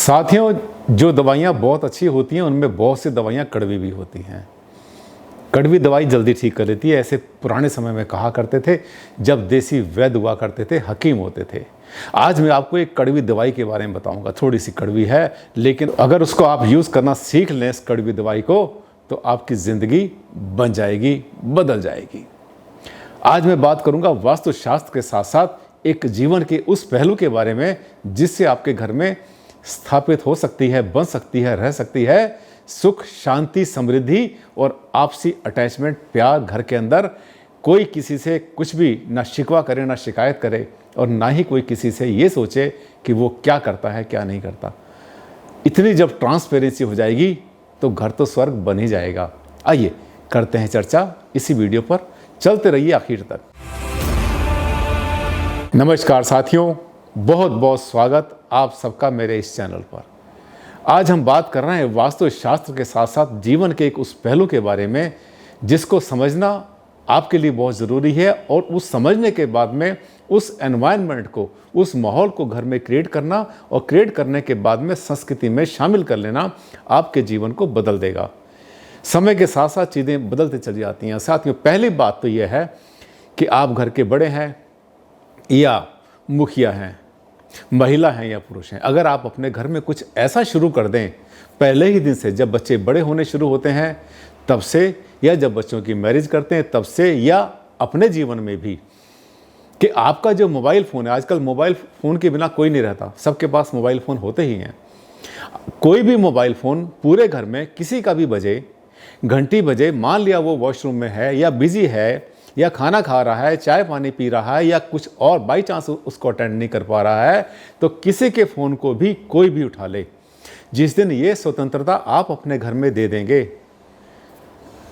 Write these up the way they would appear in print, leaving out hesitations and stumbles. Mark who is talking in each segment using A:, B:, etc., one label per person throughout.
A: साथियों, जो दवाइयाँ बहुत अच्छी होती हैं उनमें बहुत सी दवाइयाँ कड़वी भी होती हैं। कड़वी दवाई जल्दी ठीक कर लेती है, ऐसे पुराने समय में कहा करते थे जब देसी वैद्य हुआ करते थे, हकीम होते थे। आज मैं आपको एक कड़वी दवाई के बारे में बताऊंगा। थोड़ी सी कड़वी है, लेकिन अगर उसको आप यूज़ करना सीख लें इस कड़वी दवाई को, तो आपकी ज़िंदगी बन जाएगी, बदल जाएगी। आज मैं बात करूंगा वास्तुशास्त्र के साथ साथ एक जीवन के उस पहलू के बारे में जिससे आपके घर में स्थापित हो सकती है, बन सकती है, रह सकती है सुख, शांति, समृद्धि और आपसी अटैचमेंट, प्यार। घर के अंदर कोई किसी से कुछ भी ना शिकवा करे, ना शिकायत करे, और ना ही कोई किसी से ये सोचे कि वो क्या करता है, क्या नहीं करता। इतनी जब ट्रांसपेरेंसी हो जाएगी तो घर तो स्वर्ग बन ही जाएगा। आइए करते हैं चर्चा इसी वीडियो पर, चलते रहिए आखिर तक। नमस्कार साथियों, बहुत बहुत स्वागत आप सबका मेरे इस चैनल पर। आज हम बात कर रहे हैं वास्तुशास्त्र के साथ साथ जीवन के एक उस पहलू के बारे में जिसको समझना आपके लिए बहुत ज़रूरी है, और उस समझने के बाद में उस एनवायरनमेंट को, उस माहौल को घर में क्रिएट करना, और क्रिएट करने के बाद में संस्कृति में शामिल कर लेना आपके जीवन को बदल देगा। समय के साथ साथ चीज़ें बदलती चली जाती हैं। साथियों, पहली बात तो यह है कि आप घर के बड़े हैं या मुखिया हैं, महिला हैं या पुरुष हैं, अगर आप अपने घर में कुछ ऐसा शुरू कर दें पहले ही दिन से, जब बच्चे बड़े होने शुरू होते हैं तब से, या जब बच्चों की मैरिज करते हैं तब से, या अपने जीवन में भी, कि आपका जो मोबाइल फ़ोन है, आजकल मोबाइल फ़ोन के बिना कोई नहीं रहता, सबके पास मोबाइल फ़ोन होते ही हैं। कोई भी मोबाइल फ़ोन पूरे घर में किसी का भी बजे, घंटी बजे, मान लिया वो वॉशरूम में है या बिजी है या खाना खा रहा है, चाय पानी पी रहा है, या कुछ और बाई चांस उसको अटेंड नहीं कर पा रहा है, तो किसी के फ़ोन को भी कोई भी उठा ले। जिस दिन ये स्वतंत्रता आप अपने घर में दे देंगे,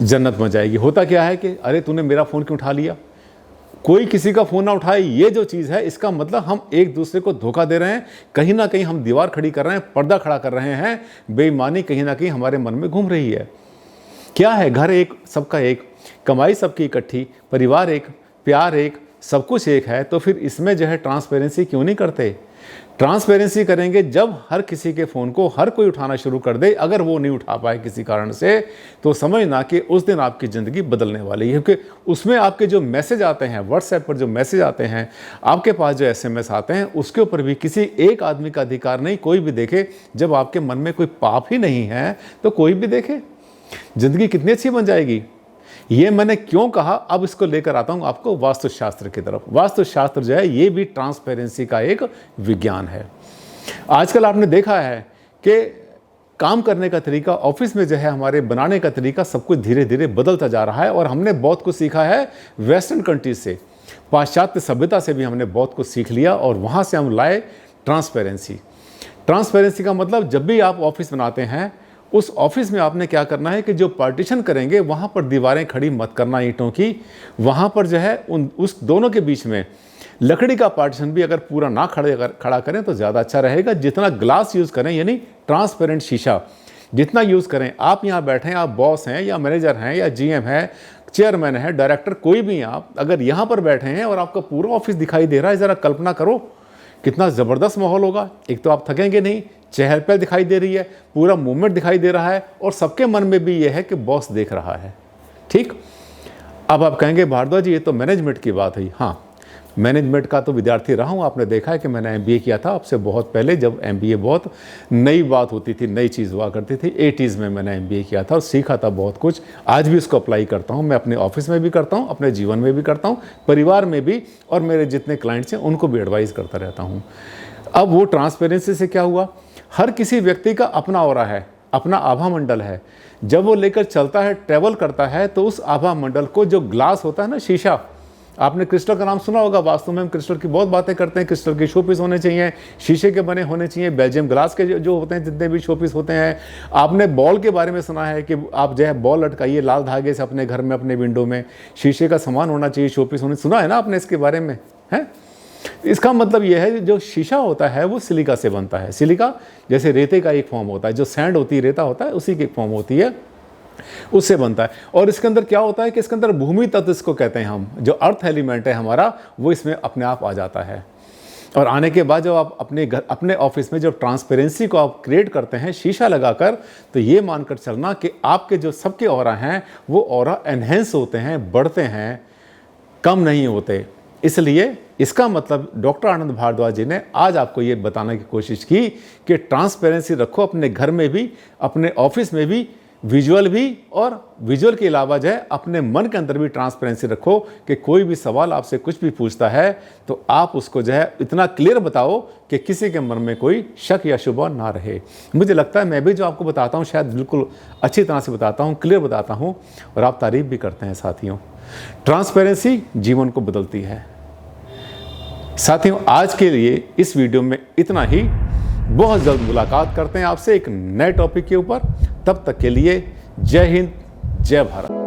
A: जन्नत बन जाएगी। होता क्या है कि अरे तूने मेरा फ़ोन क्यों उठा लिया, कोई किसी का फ़ोन ना उठाए, ये जो चीज़ है इसका मतलब हम एक दूसरे को धोखा दे रहे हैं। कहीं ना कहीं हम दीवार खड़ी कर रहे हैं, पर्दा खड़ा कर रहे हैं, बेईमानी कहीं ना कहीं हमारे मन में घूम रही है। क्या है, घर एक, सबका एक, कमाई सबकी इकट्ठी, परिवार एक, प्यार एक, सब कुछ एक है, तो फिर इसमें जो है ट्रांसपेरेंसी क्यों नहीं करते। ट्रांसपेरेंसी करेंगे जब हर किसी के फ़ोन को हर कोई उठाना शुरू कर दे। अगर वो नहीं उठा पाए किसी कारण से, तो समझना कि उस दिन आपकी ज़िंदगी बदलने वाली है, क्योंकि उसमें आपके जो मैसेज आते हैं, व्हाट्सएप पर जो मैसेज आते हैं, आपके पास जो SMS आते हैं, उसके ऊपर भी किसी एक आदमी का अधिकार नहीं, कोई भी देखे। जब आपके मन में कोई पाप ही नहीं है तो कोई भी देखे, ज़िंदगी कितनी अच्छी बन जाएगी। ये मैंने क्यों कहा, अब इसको लेकर आता हूं आपको वास्तुशास्त्र की तरफ। वास्तुशास्त्र जो है ये भी ट्रांसपेरेंसी का एक विज्ञान है। आजकल आपने देखा है कि काम करने का तरीका, ऑफिस में जो है हमारे बनाने का तरीका, सब कुछ धीरे धीरे बदलता जा रहा है, और हमने बहुत कुछ सीखा है वेस्टर्न कंट्रीज से, पाश्चात्य सभ्यता से भी हमने बहुत कुछ सीख लिया, और वहाँ से हम लाए ट्रांसपेरेंसी। ट्रांसपेरेंसी का मतलब, जब भी आप ऑफिस बनाते हैं, उस ऑफिस में आपने क्या करना है कि जो पार्टीशन करेंगे वहाँ पर दीवारें खड़ी मत करना ईंटों की। वहाँ पर जो है उस दोनों के बीच में लकड़ी का पार्टीशन भी अगर पूरा ना खड़ा करें तो ज़्यादा अच्छा रहेगा। जितना ग्लास यूज़ करें, यानी ट्रांसपेरेंट शीशा जितना यूज़ करें। आप यहाँ बैठे हैं, आप बॉस हैं या मैनेजर हैं या GM हैं, चेयरमैन है, डायरेक्टर, कोई भी आप अगर यहाँ पर बैठे हैं और आपका पूरा ऑफिस दिखाई दे रहा है, ज़रा कल्पना करो कितना ज़बरदस्त माहौल होगा। एक तो आप थकेंगे नहीं, चहल पहल दिखाई दे रही है, पूरा मूवमेंट दिखाई दे रहा है, और सबके मन में भी यह है कि बॉस देख रहा है। ठीक, अब आप कहेंगे भारद्वाज जी ये तो मैनेजमेंट की बात है। हाँ, मैनेजमेंट का तो विद्यार्थी रहा हूँ। आपने देखा है कि मैंने MBA किया था आपसे बहुत पहले, जब MBA बहुत नई बात होती थी, नई चीज़ हुआ करती थी। 80s में मैंने MBA किया था और सीखा था बहुत कुछ। आज भी उसको अप्लाई करता हूँ, मैं अपने ऑफिस में भी करता हूँ, अपने जीवन में भी करता हूँ, परिवार में भी, और मेरे जितने क्लाइंट्स हैं उनको भी एडवाइस करता रहता हूँ। अब वो ट्रांसपेरेंसी से क्या हुआ, हर किसी व्यक्ति का अपना ऑरा है, अपना आभा मंडल है। जब वो लेकर चलता है, ट्रैवल करता है, तो उस आभा मंडल को, जो ग्लास होता है ना, शीशा, आपने क्रिस्टल का नाम सुना होगा। वास्तु में हम क्रिस्टल की बहुत बातें करते हैं। क्रिस्टल के शोपीस होने चाहिए, शीशे के बने होने चाहिए, बेल्जियम ग्लास के जो होते हैं, जितने भी शोपीस होते हैं। आपने बॉल के बारे में सुना है कि आप जो है बॉल लटकाइए लाल धागे से अपने घर में, अपने विंडो में, शीशे का सामान होना चाहिए, शोपीस होने, सुना है ना आपने इसके बारे में, है। इसका मतलब यह है जो शीशा होता है वो सिलिका से बनता है। सिलिका जैसे रेते का एक फॉर्म होता है, जो सैंड होती है, रेता होता है, उसी की एक फॉर्म होती है, उससे बनता है। और इसके अंदर क्या होता है कि इसके अंदर भूमि तत्व इसको कहते हैं हम, जो अर्थ एलिमेंट है हमारा, वो इसमें अपने आप आ जाता है। और आने के बाद जब आप अपने ऑफिस में जब ट्रांसपेरेंसी को आप क्रिएट करते हैं शीशा लगाकर, तो ये मानकर चलना कि आपके जो सबके ऑरा हैं वो ऑरा एनहेंस होते हैं, बढ़ते हैं, कम नहीं होते। इसलिए इसका मतलब डॉक्टर आनंद भारद्वाज जी ने आज आपको ये बताने की कोशिश की कि ट्रांसपेरेंसी रखो अपने घर में भी, अपने ऑफिस में भी, विजुअल भी, और विजुअल के अलावा जो है अपने मन के अंदर भी ट्रांसपेरेंसी रखो कि कोई भी सवाल आपसे कुछ भी पूछता है तो आप उसको जो है इतना क्लियर बताओ कि किसी के मन में कोई शक या शुबा ना रहे। मुझे लगता है मैं भी जो आपको बताता हूँ शायद बिल्कुल अच्छी तरह से बताता हूँ, क्लियर बताता हूँ, और आप तारीफ भी करते हैं। साथियों, ट्रांसपेरेंसी जीवन को बदलती है। साथियों, आज के लिए इस वीडियो में इतना ही। बहुत जल्द मुलाकात करते हैं आपसे एक नए टॉपिक के ऊपर। तब तक के लिए जय हिंद, जय भारत।